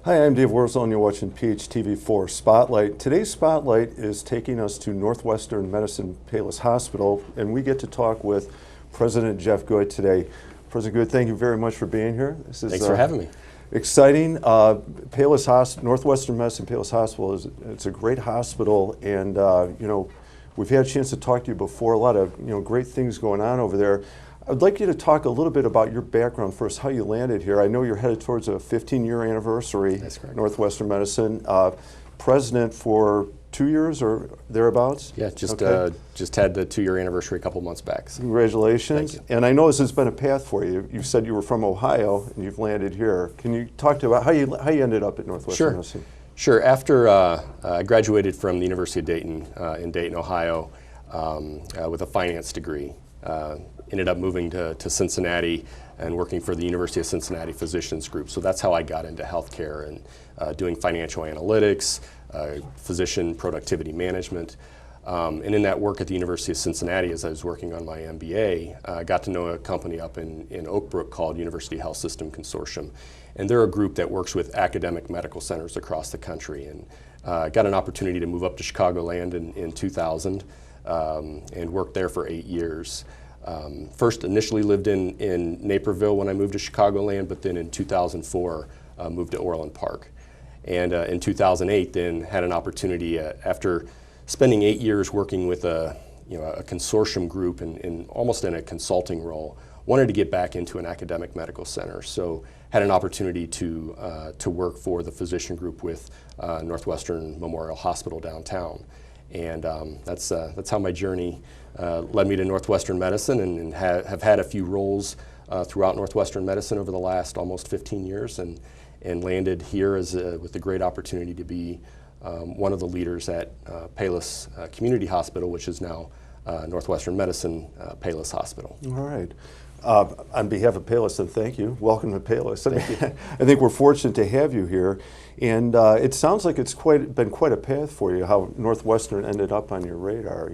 Hi, I'm Dave Wurzel, and you're watching PHTV4 Spotlight. Today's Spotlight is taking us to Northwestern Medicine Palos Hospital, and we get to talk with President Jeff Good today. President Good, thank you very much for being here. Thanks for having me. Exciting. Northwestern Medicine Palos Hospital it's a great hospital, and we've had a chance to talk to you before. A lot of great things going on over there. I'd like you to talk a little bit about your background first, how you landed here. I know you're headed towards a 15-year anniversary. That's correct. Northwestern Medicine. President for 2 years or thereabouts? Yeah, just had the 2-year anniversary a couple months back. So. Congratulations. Thank you. And I know this has been a path for you. You said you were from Ohio and you've landed here. Can you talk to about how you ended up at Northwestern Medicine? Sure. After I graduated from the University of Dayton in Dayton, Ohio, with a finance degree. Ended up moving to Cincinnati and working for the University of Cincinnati Physicians Group. So that's how I got into healthcare and doing financial analytics, physician productivity management. And in that work at the University of Cincinnati, as I was working on my MBA, I got to know a company up in Oak Brook called University Health System Consortium. And they're a group that works with academic medical centers across the country. And got an opportunity to move up to Chicagoland in 2000 and worked there for 8 years. First initially lived in Naperville when I moved to Chicagoland, but then in 2004 moved to Orland Park. And in 2008 then had an opportunity after spending 8 years working with a consortium group and almost in a consulting role, wanted to get back into an academic medical center. So had an opportunity to work for the physician group with Northwestern Memorial Hospital downtown. And that's how my journey led me to Northwestern Medicine, and have had a few roles throughout Northwestern Medicine over the last almost 15 years, and landed here with the great opportunity to be one of the leaders at Palos Community Hospital, which is now Northwestern Medicine Palos Hospital. All right. On behalf of Palos, then thank you. Welcome to Palos. Thank you. I think we're fortunate to have you here, and it sounds like it's been quite a path for you, how Northwestern ended up on your radar.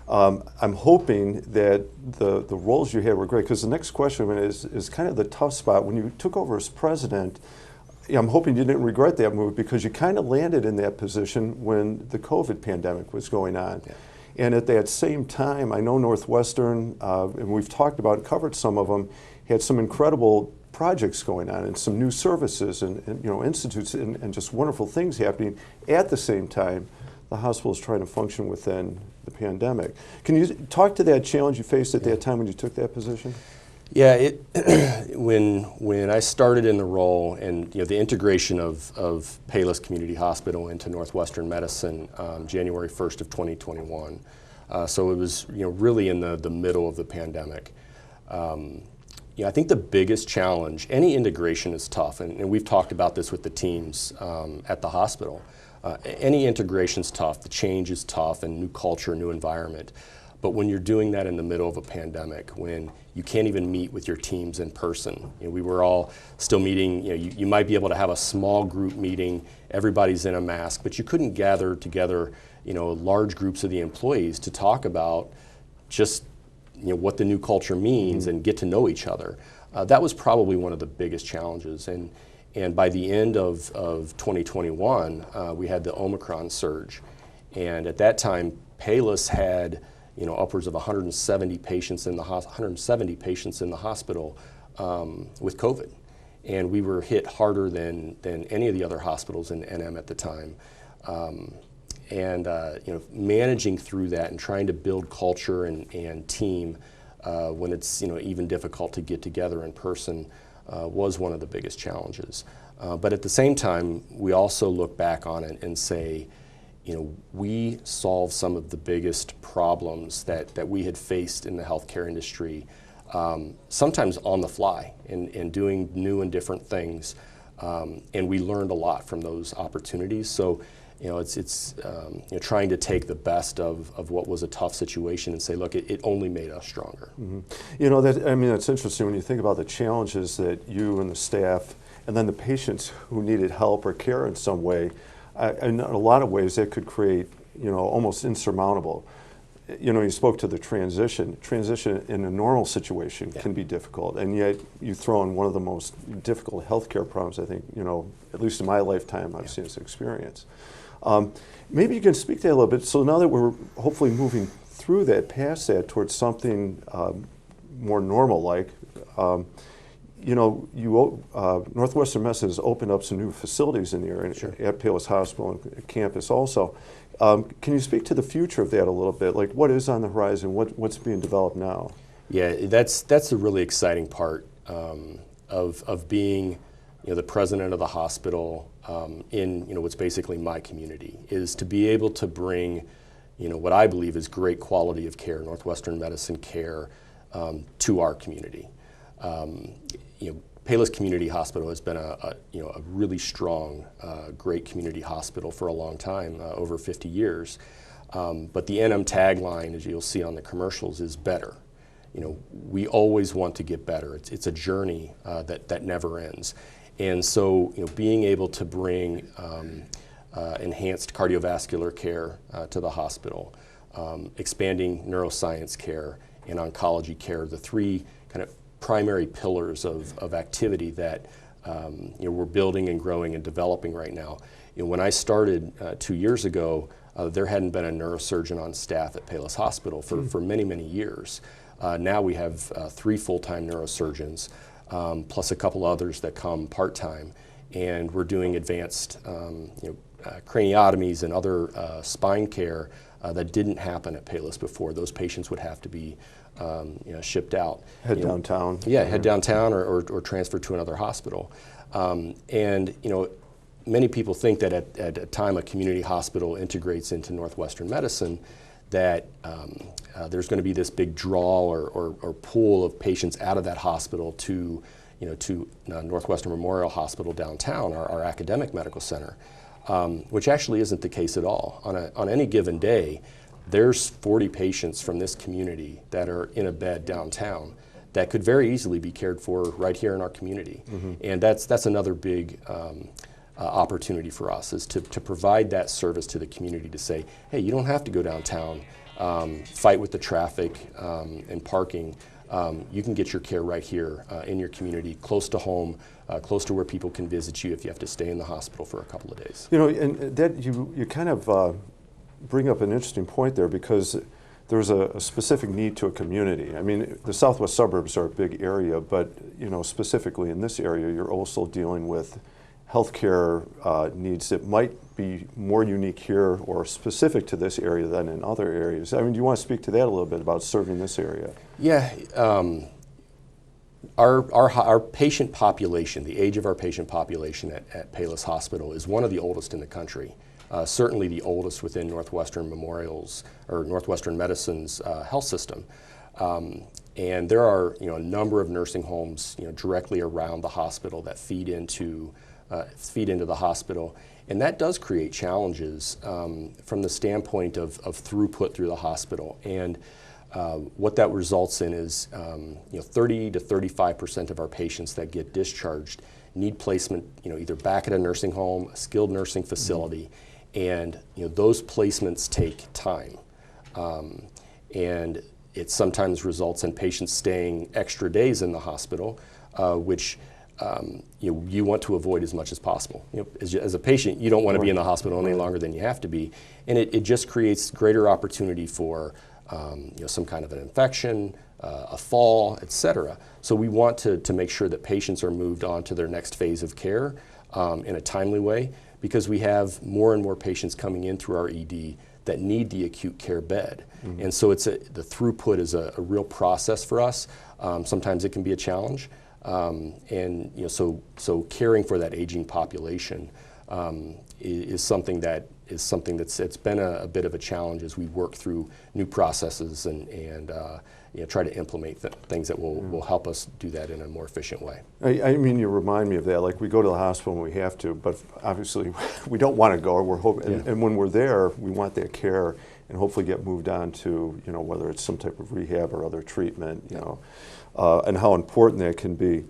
I'm hoping that the roles you had were great, because the next question is kind of the tough spot. When you took over as president, I'm hoping you didn't regret that move, because you kind of landed in that position when the COVID pandemic was going on. Yeah. And at that same time, I know Northwestern, and we've talked about and covered some of them, had some incredible projects going on and some new services and institutes and just wonderful things happening. At the same time, the hospital is trying to function within the pandemic. Can you talk to that challenge you faced at that time when you took that position? Yeah, when I started in the role, and the integration of Palos Community Hospital into Northwestern Medicine, January 1st of 2021. So it was really in the middle of the pandemic. I think the biggest challenge, any integration is tough, and we've talked about this with the teams at the hospital. Any integration's tough, the change is tough, and new culture, new environment. But when you're doing that in the middle of a pandemic, when you can't even meet with your teams in person, we were all still meeting. You might be able to have a small group meeting, everybody's in a mask, but you couldn't gather together, large groups of the employees to talk about just what the new culture means and get to know each other. That was probably one of the biggest challenges. And by the end of 2021, we had the Omicron surge, and at that time, Palos had upwards of 170 patients in the hospital with COVID, and we were hit harder than any of the other hospitals in NM at the time. Managing through that and trying to build culture and team when it's even difficult to get together in person was one of the biggest challenges. But at the same time, we also look back on it and say, we solved some of the biggest problems that we had faced in the healthcare industry, sometimes on the fly and doing new and different things. And we learned a lot from those opportunities. So, it's trying to take the best of what was a tough situation and say, look, it only made us stronger. Mm-hmm. That's interesting when you think about the challenges that you and the staff, and then the patients who needed help or care in some way. In a lot of ways, that could create, almost insurmountable. you know, you spoke to the transition. Transition in a normal situation can be difficult, and yet you throw in one of the most difficult healthcare problems I think, you know, at least in my lifetime I've seen this experience. Maybe you can speak to that a little bit. So now that we're hopefully moving through that, past that, towards something more normal-like, you know, Northwestern Medicine has opened up some new facilities in the area at Palos Hospital and campus also. Can you speak to the future of that a little bit? Like, what is on the horizon? What's being developed now? Yeah, that's the really exciting part of being, you know, the president of the hospital in, you know, what's basically my community, is to be able to bring, you know, what I believe is great quality of care, Northwestern Medicine care, to our community. You know, Palos Community Hospital has been a really strong, great community hospital for a long time, over 50 years. But the NM tagline, as you'll see on the commercials, is better. You know, we always want to get better. It's a journey that never ends. And so, you know, being able to bring enhanced cardiovascular care to the hospital, expanding neuroscience care and oncology care, the three kind of primary pillars of activity that you know, we're building and growing and developing right now. You know, when I started 2 years ago, there hadn't been a neurosurgeon on staff at Palos Hospital for many, many years. Now we have 3 full-time neurosurgeons, plus a couple others that come part-time, and we're doing advanced craniotomies and other spine care that didn't happen at Palos before. Those patients would have to be you know, shipped out. Head downtown. Yeah, head downtown or transferred to another hospital. And you know, many people think that at a time a community hospital integrates into Northwestern Medicine, that there's going to be this big draw or pool of patients out of that hospital to, you know, to Northwestern Memorial Hospital downtown, our academic medical center, which actually isn't the case at all. On any given day, there's 40 patients from this community that are in a bed downtown that could very easily be cared for right here in our community. And that's another big opportunity for us, is to provide that service to the community, to say, hey, you don't have to go downtown, fight with the traffic and parking. You can get your care right here in your community, close to home, close to where people can visit you if you have to stay in the hospital for a couple of days. You know, and that you kind of bring up an interesting point there, because there's a specific need to a community. I mean, the southwest suburbs are a big area, but you know, specifically in this area, you're also dealing with healthcare needs that might be more unique here or specific to this area than in other areas. I mean, do you want to speak to that a little bit about serving this area? Yeah. Our patient population, the age of our patient population at Palos Hospital, is one of the oldest in the country. Certainly the oldest within Northwestern Memorial's or Northwestern Medicine's health system. And there are, you know, a number of nursing homes, you know, directly around the hospital that feed into the hospital, and that does create challenges from the standpoint of throughput through the hospital. And what that results in is, you know, 30 to 35% of our patients that get discharged need placement, you know, either back at a nursing home, a skilled nursing facility, and you know, those placements take time, and it sometimes results in patients staying extra days in the hospital, which you know, you want to avoid as much as possible. You know, as a patient, you don't want to be in the hospital any longer than you have to be, and it just creates greater opportunity for you know, some kind of an infection, a fall, etc. So we want to make sure that patients are moved on to their next phase of care in a timely way, because we have more and more patients coming in through our ED that need the acute care bed. And so the throughput is a real process for us. Sometimes it can be a challenge. And you know, so caring for that aging population is something that's been a bit of a challenge as we work through new processes and you know, try to implement things that will help us do that in a more efficient way. I mean, you remind me of that. Like, we go to the hospital when we have to, but obviously we don't want to go. We're hoping, and when we're there, we want that care and hopefully get moved on to, you know, whether it's some type of rehab or other treatment, you know, and how important that can be.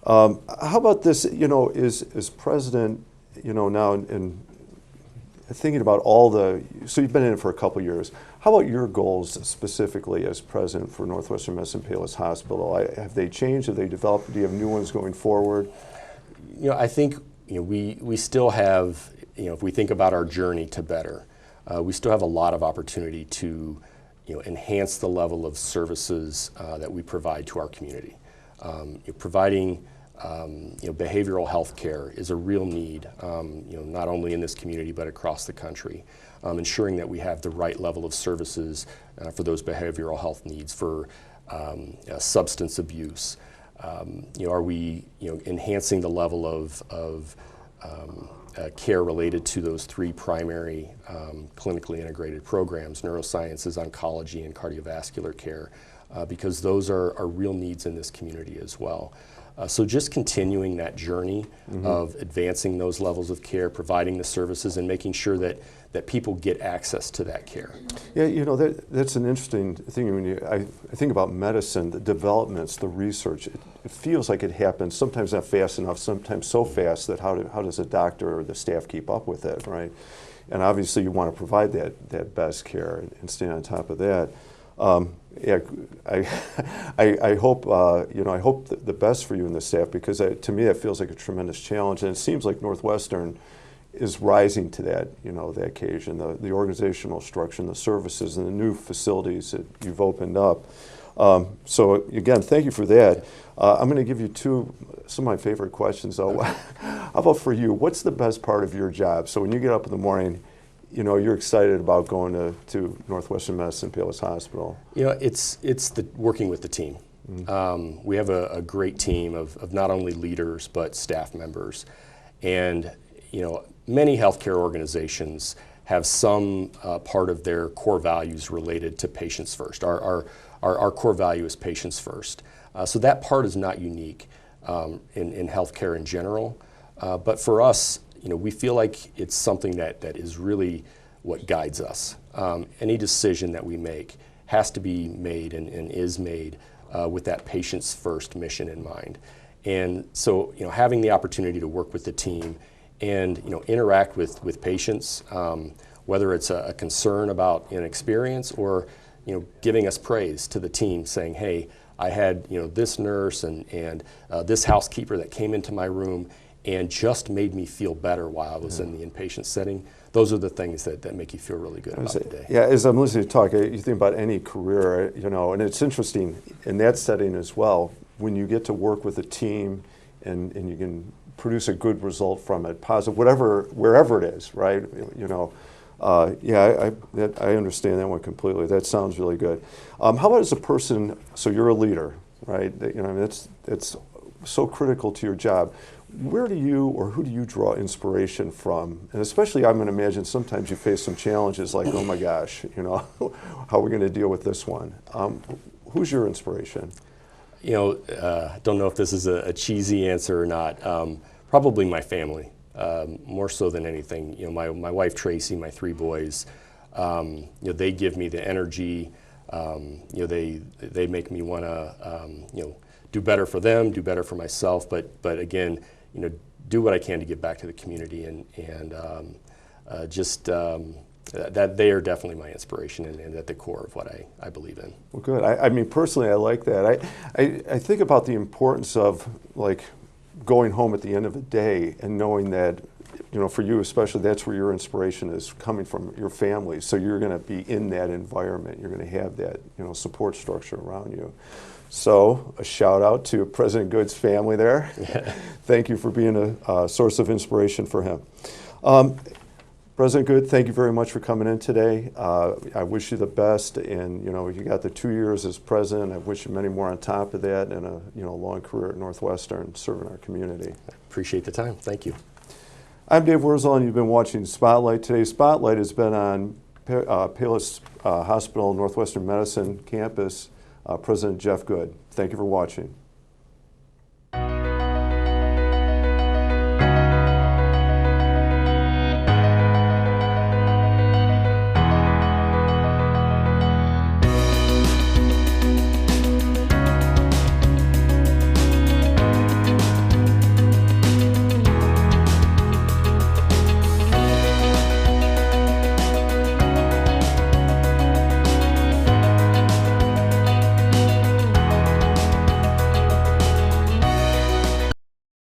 How about this? You know, is president, you know, now, and thinking about so you've been in it for a couple years. How about your goals specifically as president for Northwestern Medicine Palos Hospital? Have they changed? Have they developed? Do you have new ones going forward? I think we still have, if we think about our journey to better, we still have a lot of opportunity to enhance the level of services that we provide to our community. Providing behavioral health care is a real need, not only in this community but across the country. Ensuring that we have the right level of services for those behavioral health needs, for substance abuse. Are we enhancing the level of care related to those three primary clinically integrated programs, neurosciences, oncology, and cardiovascular care, because those are real needs in this community as well. So just continuing that journey of advancing those levels of care, providing the services, and making sure that people get access to that care. Yeah, that's an interesting thing. When I think about medicine, the developments, the research, it feels like it happens sometimes not fast enough, sometimes so fast that how does a doctor or the staff keep up with it, right? And obviously you want to provide that best care and stay on top of that. I hope I hope the best for you and the staff, because to me that feels like a tremendous challenge, and it seems like Northwestern is rising to that the occasion, the organizational structure, and the services, and the new facilities that you've opened up. So again, thank you for that. I'm going to give you some of my favorite questions though. How about for you? What's the best part of your job? So when you get up in the morning, you're excited about going to Northwestern Medicine Palos Hospital. It's working with the team. We have a great team of not only leaders but staff members, and many healthcare organizations have some part of their core values related to patients first. Our core value is patients first. So that part is not unique in healthcare in general, but for us, we feel like it's something that is really what guides us. Any decision that we make has to be made and is made with that patient's first mission in mind. And so, having the opportunity to work with the team and interact with patients, whether it's a concern about an experience or giving us praise to the team, saying, hey, I had this nurse and this housekeeper that came into my room and just made me feel better while I was in the inpatient setting. Those are the things that make you feel really good about the day. Yeah, as I'm listening to talk, you think about any career, and it's interesting in that setting as well, when you get to work with a team and you can produce a good result from it, positive, wherever it is, right? I understand that one completely. That sounds really good. How about as a person? So you're a leader, right? That's so critical to your job. Where do you or who do you draw inspiration from? And especially, I'm going to imagine sometimes you face some challenges like, oh my gosh, how are we going to deal with this one? Who's your inspiration? I don't know if this is a cheesy answer or not. Probably my family, more so than anything. My wife Tracy, my three boys, they give me the energy. They make me want to, do better for them, do better for myself. But again, do what I can to give back to the community, and that they are definitely my inspiration and at the core of what I believe in. Well, good. I mean, personally, I like that. I think about the importance of going home at the end of the day and knowing that, for you especially, that's where your inspiration is coming from, your family. So you're going to be in that environment. You're going to have that, support structure around you. So a shout out to President Good's family there. Thank you for being a source of inspiration for him. President Good, thank you very much for coming in today. I wish you the best, and you got the 2 years as president. I wish you many more on top of that, and a long career at Northwestern serving our community. Appreciate the time. Thank you. I'm Dave Wurzel, and you've been watching Spotlight. Today's Spotlight has been on Palos Hospital, Northwestern Medicine campus, President Jeff Good. Thank you for watching.